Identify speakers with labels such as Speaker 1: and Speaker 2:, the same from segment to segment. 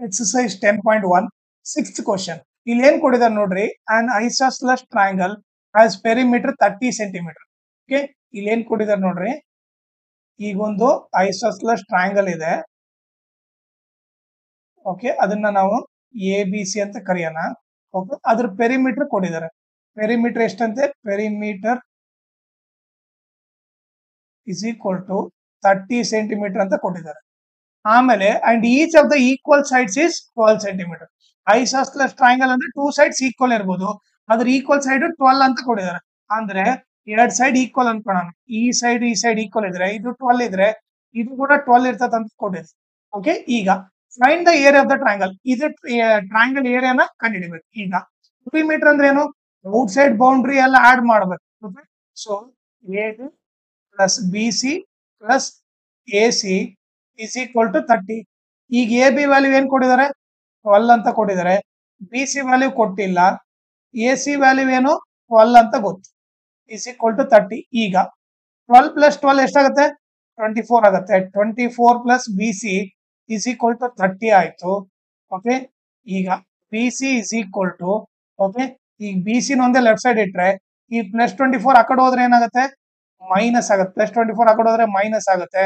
Speaker 1: Exercise 10.1 6th question. ಇಲ್ಲಿ ಏನ್ ಕೊಟ್ಟಿದ್ದಾರೆ ನೋಡ್ರಿ, an isosceles triangle has perimeter 30 cm. Okay, ಇಲ್ಲಿ ಏನ್ ಕೊಟ್ಟಿದ್ದಾರೆ ನೋಡ್ರಿ, ಈಗೊಂದು isosceles triangle ಇದೆ. ಓಕೆ, ಅದನ್ನ ನಾವು ಎ ಬಿ ಸಿ ಅಂತ ಕರೆಯೋಣ. ಓಕೆ, ಅದ್ರ ಪೆರಿಮೀಟರ್ ಕೊಟ್ಟಿದ್ದಾರೆ. ಪೆರಿಮೀಟರ್ ಎಷ್ಟಂತೆ? Perimeter is equal to 30 centimetre ಅಂತ ಕೊಟ್ಟಿದ್ದಾರೆ. ಆಮೇಲೆ and each of the equal sides is 12 centimetre. Isosceles triangle ಅಂದ್ರೆ 2 ಸೈಡ್ಸ್ ಈಕ್ವಲ್ ಇರ್ಬೋದು, ಅದ್ರ ಈಕ್ವಲ್ ಸೈಡ್ 12 ಅಂತ ಕೊಟ್ಟಿದ್ದಾರೆ. ಅಂದ್ರೆ ಎರಡ್ ಸೈಡ್ ಈಕ್ವಲ್ ಅನ್ಕೊಳ್ಳೋಣ. ಈ ಸೈಡ್ ಈಕ್ವಲ್ ಇದ್ರೆ ಇದು 12 ಇದ್ರೆ ಇದು ಕೂಡ 12 ಇರ್ತದೆ ಅಂತ ಕೊಟ್ಟಿದೆ. ಓಕೆ, ಈಗ find the area of the triangle. ಇದು ಟ್ರಯಾಂಗಲ್ ಏರಿಯಾನ ಕಂಡುಹಿಡಿಬೇಕು. ಈಗ ಪೆರಿಮೀಟರ್ ಅಂದ್ರೆ ಏನು? ಔಟ್ ಸೈಡ್ ಬೌಂಡ್ರಿ ಎಲ್ಲ ಆಡ್ ಮಾಡ್ಬೇಕು. So A plus B C plus A C is equal to 30. ಈಗ ಎ ಬಿ ವ್ಯಾಲ್ಯೂ ಏನ್ ಕೊಟ್ಟಿದ್ದಾರೆ? 12 ಅಂತ ಕೊಟ್ಟಿದ್ದಾರೆ. ಬಿ ಸಿ ವ್ಯಾಲ್ಯೂ ಕೊಟ್ಟಿಲ್ಲ. ಎ ಸಿ ವ್ಯಾಲ್ಯೂ ಏನು? 12 ಅಂತ ಗೊತ್ತು. Is equal to 30. ಈಗ 12 ಪ್ಲಸ್ 12 ಎಷ್ಟಾಗುತ್ತೆ? 24 ಆಗುತ್ತೆ. 24 plus B C is equal to 30 ಆಯ್ತು. ಓಕೆ, ಈಗ B C is equal to, okay, ಈಗ ಬಿ ಸಿ ಒಂದೇ ಲೆಫ್ಟ್ ಸೈಡ್ ಇಟ್ರೆ ಈ ಪ್ಲಸ್ 24 ಆ ಕಡೆ ಹೋದ್ರೆ ಏನಾಗುತ್ತೆ? ಮೈನಸ್ ಆಗುತ್ತೆ. ಪ್ಲಸ್ 24 ಆ ಕಡೆ ಹೋದ್ರೆ ಮೈನಸ್ ಆಗುತ್ತೆ.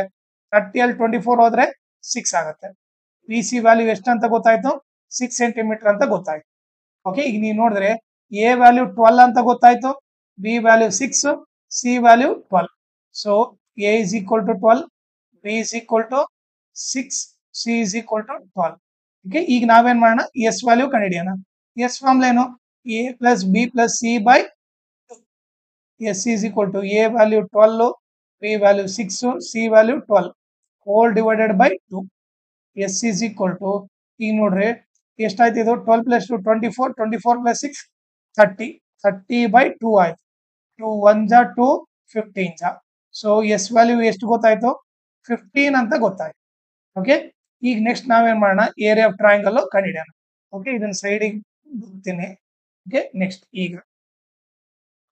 Speaker 1: 30 ಅಲ್ಲಿ 24 ಹೋದ್ರೆ 6 ಆಗುತ್ತೆ. ಬಿ ಸಿ ವ್ಯಾಲ್ಯೂ ಎಷ್ಟು ಅಂತ ಗೊತ್ತಾಯ್ತು? 6 ಸೆಂಟಿಮೀಟರ್ ಅಂತ ಗೊತ್ತಾಯ್ತು. ಓಕೆ, ಈಗ ನೀವು ನೋಡಿದ್ರೆ ಎ ವ್ಯಾಲ್ಯೂ 12 ಅಂತ ಗೊತ್ತಾಯ್ತು, B value 6, C value 12. So A is equal to 12, B is equal to 6, C is equal to 12. Okay, ಈಗ ನಾವೇನ್ ಮಾಡೋಣ? ಎಸ್ ವ್ಯಾಲ್ಯೂ ಕಂಡುಹಿಡಿಯೋಣ. ಎಸ್ ಫಾರ್ಮುಲಾ ಏನು? A plus B plus C by S is equal to a value 12, b value 6, c value 12 whole divided by 2. s is equal to, ಈಗ ನೋಡ್ರಿ ಎಷ್ಟಾಯ್ತು? ಇದು 12 plus 2 24, 24 plus 6 30, 30 by 2 ಆಯ್ತು. 2 1 ಜಾ 2, 15 ಜಾ. ಸೊ ಎಸ್ ವ್ಯಾಲ್ಯೂ ಎಷ್ಟು ಗೊತ್ತಾಯ್ತು? 15 ಅಂತ ಗೊತ್ತಾಯ್ತು. ಓಕೆ, ಈಗ ನೆಕ್ಸ್ಟ್ ನಾವೇನ್ ಮಾಡೋಣ? ಏರಿಯಾ ಆಫ್ ಟ್ರಯಾಂಗಲ್ ಕಂಡುಹಿಡಿಯೋಣ. ಓಕೆ, ಇದನ್ನ ಸೈಡಿಗೆ ಬರ್ತೀನಿ. ಓಕೆ, ನೆಕ್ಸ್ಟ್ ಈಗ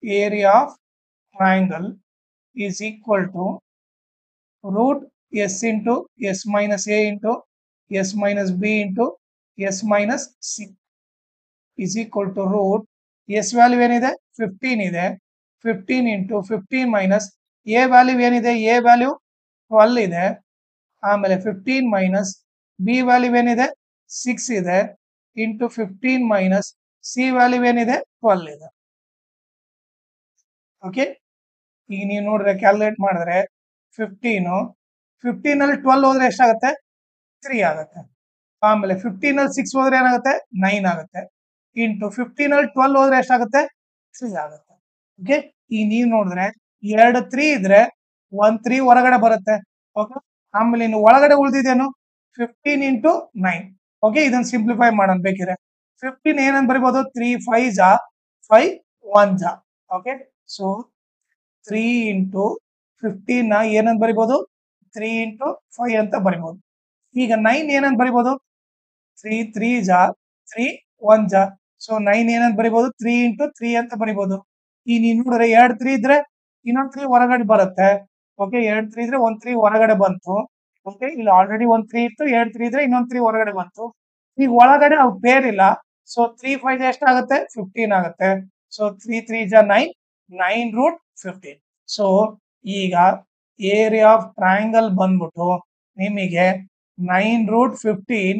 Speaker 1: area of triangle is equal to root s into s minus a into s minus b into s minus c is equal to root s value ಏನಿದೆ? 15 ಇದೆ. 15 into 15 minus a value ಏನಿದೆ? a value 12 ಇದೆ. ಆಮೇಲೆ 15 minus b value ಏನಿದೆ? 6 ಇದೆ. into 15 minus c value ಏನಿದೆ? 12 ಇದೆ. Okay, ಈಗ ನೀವು ನೋಡ್ರೆ ಕ್ಯಾಲ್ಕುಲೇಟ್ ಮಾಡಿದ್ರೆ 15 ಅಲ್ಲಿ 12 ಹೋದ್ರೆ ಎಷ್ಟಾಗುತ್ತೆ? 3 ಆಗುತ್ತೆ. ಆಮೇಲೆ 15 ಅಲ್ಲಿ 6 ಹೋದ್ರೆ ಏನಾಗುತ್ತೆ? 9 ಆಗುತ್ತೆ. ಇಂಟು 15 ಅಲ್ಲಿ 12 ಹೋದ್ರೆ ಎಷ್ಟಾಗುತ್ತೆ? 3 ಆಗುತ್ತೆ. ಓಕೆ, ಈಗ ನೀವು ನೋಡಿದ್ರೆ 2 3 ಇದ್ರೆ 1 3 ಹೊರಗಡೆ ಬರುತ್ತೆ. ಓಕೆ, ಆಮೇಲೆ ಇನ್ನು ಒಳಗಡೆ ಉಳಿದಿದೇನು? 15 ಇಂಟು 9. ಓಕೆ, ಇದನ್ನ ಸಿಂಪ್ಲಿಫೈ ಮಾಡೋಣ ಬೇಕಿದ್ರೆ. 15 ಏನಂತ ಬರಿಬಹುದು? 3 5 ಜಾ 5 1 ಜಾ. ಓಕೆ, ಸೊ 3 ಇಂಟು 15 ನ ಏನಂತ ಬರಿಬಹುದು? 3 ಇಂಟು 5 ಅಂತ ಬರಿಬಹುದು. ಈಗ 9 ಏನಂತ ಬರಿಬಹುದು? 3 3 ಜಾ 3 1 ಜಾ. ಸೊ 9 ಏನಂತ ಬರಿಬಹುದು? 3 ಇಂಟು 3 ಅಂತ ಬರಿಬಹುದು. ಈಗ ನೀವು ನೋಡಿದ್ರೆ 2 3 ಇದ್ರೆ ಇನ್ನೊಂದು 3 ಹೊರಗಡೆ ಬರುತ್ತೆ. ಓಕೆ, 2 3 ಇದ್ರೆ 1 3 ಹೊರಗಡೆ ಬಂತು. ಓಕೆ, ಇಲ್ಲಿ ಆಲ್ರೆಡಿ 1 3 ಇತ್ತು. 2 3 ಇದ್ರೆ ಇನ್ನೊಂದು 3 ಹೊರಗಡೆ ಬಂತು. ಈಗ ಒಳಗಡೆ ಅವು ಪೇರ್ ಇಲ್ಲ. ಸೊ 3 5 ಎಷ್ಟಾಗುತ್ತೆ? 15 ಆಗುತ್ತೆ. ಸೊ 3 3 ಜಾ 9, 9 ರೂಟ್ 15. ಸೊ ಈಗ ಏರಿಯಾ ಆಫ್ ಟ್ರಯಾಂಗಲ್ ಬಂದ್ಬಿಟ್ಟು ನಿಮಗೆ 9 ರೂಟ್ 15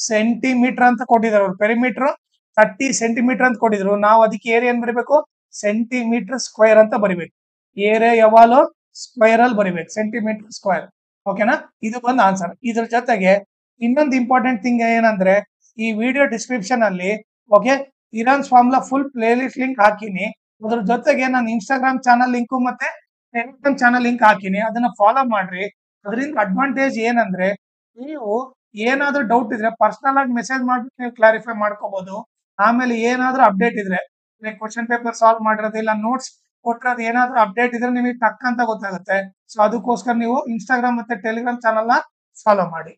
Speaker 1: ಸೆಂಟಿಮೀಟರ್ ಅಂತ ಕೊಟ್ಟಿದ್ದಾರೆ. ಪೆರಿಮೀಟರ್ 30 ಸೆಂಟಿಮೀಟರ್ ಅಂತ ಕೊಟ್ಟಿದ್ರು. ನಾವು ಅದಕ್ಕೆ ಏರಿಯಾ ಏನ್ ಬರಿಬೇಕು? ಸೆಂಟಿಮೀಟರ್ ಸ್ಕ್ವೇರ್ ಅಂತ ಬರಿಬೇಕು. ಏರಿಯಾ ಯಾವಾಗಲೂ ಸ್ಕ್ವೇರ್ ಅಲ್ಲಿ ಬರಿಬೇಕು, ಸೆಂಟಿಮೀಟರ್ ಸ್ಕ್ವೇರ್. ಓಕೆನಾ? ಇದು ಬಂದು ಆನ್ಸರ್. ಇದ್ರ ಜೊತೆಗೆ ಇನ್ನೊಂದು ಇಂಪಾರ್ಟೆಂಟ್ ಥಿಂಗ್ ಏನಂದ್ರೆ, ಈ ವಿಡಿಯೋ ಡಿಸ್ಕ್ರಿಪ್ಷನ್ ಅಲ್ಲಿ ಓಕೆ ಇರಾನ್ಸ್ formula full playlist link ಹಾಕಿನಿ. ಅದ್ರ ಜೊತೆಗೆ ನಾನು ಇನ್ಸ್ಟಾಗ್ರಾಮ್ ಚಾನಲ್ ಲಿಂಕ್ ಮತ್ತೆ ಟೆಲಿಗ್ರಾಮ್ ಚಾನಲ್ ಲಿಂಕ್ ಹಾಕಿನಿ. ಅದನ್ನ ಫಾಲೋ ಮಾಡ್ರಿ. ಅದರಿಂದ ಅಡ್ವಾಂಟೇಜ್ ಏನಂದ್ರೆ, ನೀವು ಏನಾದ್ರೂ ಡೌಟ್ ಇದ್ರೆ ಪರ್ಸನಲ್ ಆಗಿ ಮೆಸೇಜ್ ಮಾಡ್ಬಿಟ್ಟು ನೀವು ಕ್ಲಾರಿಫೈ ಮಾಡ್ಕೋಬಹುದು. ಆಮೇಲೆ ಏನಾದ್ರೂ ಅಪ್ಡೇಟ್ ಇದ್ರೆ, ಕ್ವಶನ್ ಪೇಪರ್ ಸಾಲ್ವ್ ಮಾಡಿರೋದು ಇಲ್ಲ ನೋಟ್ಸ್ ಕೊಟ್ಟಿರೋದು ಏನಾದ್ರೂ ಅಪ್ಡೇಟ್ ಇದ್ರೆ ನಿಮಗೆ ಟಕ್ ಅಂತ ಗೊತ್ತಾಗುತ್ತೆ. ಸೊ ಅದಕ್ಕೋಸ್ಕರ ನೀವು ಇನ್ಸ್ಟಾಗ್ರಾಮ್ ಮತ್ತೆ ಟೆಲಿಗ್ರಾಮ್ ಚಾನಲ್ ನ ಫಾಲೋ ಮಾಡಿ.